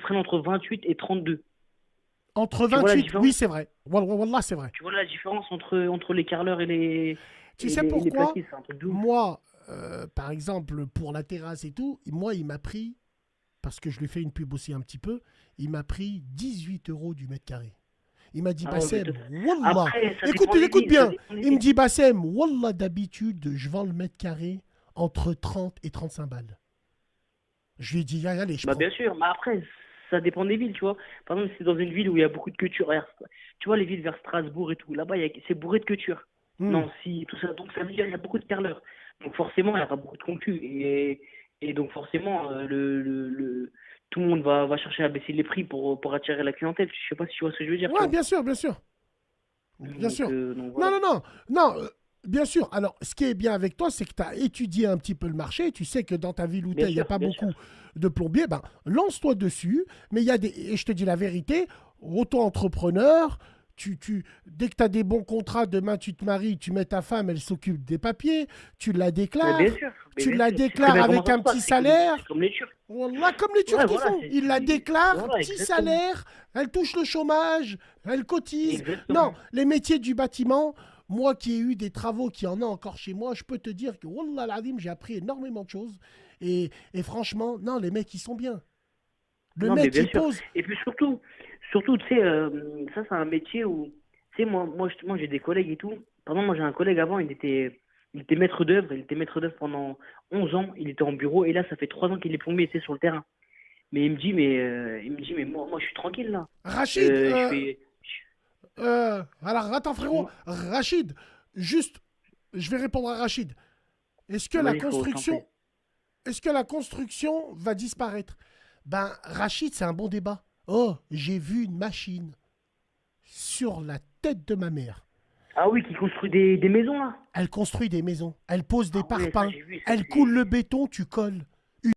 prennent entre 28 et 32. Entre Tu vois la 28, oui, différence? c'est vrai. Wallah, c'est vrai. Tu vois la différence entre les carreleurs Tu sais et les pourquoi? plaquistes, c'est un truc de ouf. Moi, par exemple, pour la terrasse et tout, moi, il m'a pris, parce que je lui fais une pub aussi un petit peu, il m'a pris 18 euros du mètre carré. Il m'a dit, Ah ouais, mais Bassem, Wallah, après, ça écoute, dépend des écoute villes, ça bien. dépend des Il me villes. dit, Bassem, Wallah, d'habitude, je vends le mètre carré entre 30 et 35 balles. Je lui ai dit, allez, je Bah prends. bien sûr, mais après, ça dépend des villes, tu vois. Par exemple, si c'est dans une ville où il y a beaucoup de culture. Regarde, tu vois les villes vers Strasbourg et tout, là-bas, c'est bourré de culture. Hmm. Nancy, tout ça. Donc ça veut dire qu'il y a beaucoup de carleurs. Donc forcément, il y aura beaucoup de concus. Et donc forcément, tout le monde va chercher à baisser les prix pour attirer la clientèle. Je sais pas si tu vois ce que je veux dire, tu Ouais, vois. bien sûr, bien sûr. Bien sûr. Donc Non, voilà. non, non. Non, bien sûr. Alors, ce qui est bien avec toi, c'est que tu as étudié un petit peu le marché. Tu sais que dans ta ville où tu Bien es, il n'y a sûr, pas bien sûr. beaucoup de plombiers. Ben, lance-toi dessus. Mais il y a des. Et je te dis la vérité, auto-entrepreneur, dès que tu as des bons contrats, demain tu te maries, tu mets ta femme, elle s'occupe des papiers, tu la Mais bien déclares. sûr, mais Tu bien la sûr. Tu sais très déclares bien comment avec ça un se passe. petit C'est salaire. comme les Turcs. Voilà, comme les Turcs Ouais, qui voilà, font. Ils la déclarent, voilà, petit exactement. salaire, elle touche le chômage, elle cotise. Non, Exactement. les métiers du bâtiment, moi qui ai eu des travaux, qui en a encore chez moi, je peux te dire que, wallah l'azim, j'ai appris énormément de choses. Et franchement, non, les mecs, ils sont bien. Le Non, mais mec, bien il sûr. pose. Et puis surtout, tu sais, ça, c'est un métier où, tu sais, moi, j'ai des collègues et tout. Par exemple, moi, j'ai un collègue avant, il était maître d'œuvre. Il était maître d'œuvre pendant 11 ans. Il était en bureau. Et là, ça fait 3 ans qu'il est plombier, tu sais, sur le terrain. Mais il me dit, mais moi, je suis tranquille, là. Rachid, Je fais. alors attends frérot, Rachid, juste, je vais répondre à Rachid. Est-ce que la Vas-y, frérot, je t'en prie. construction, est-ce que la construction va disparaître? Ben, Rachid, c'est un bon débat. Oh, j'ai vu une machine sur la tête de ma mère. Ah oui, qui construit des maisons, là. Elle construit des maisons, elle pose des Ah ouais, ça, parpaings, j'ai vu, ça, elle coule c'est. le béton, tu colles.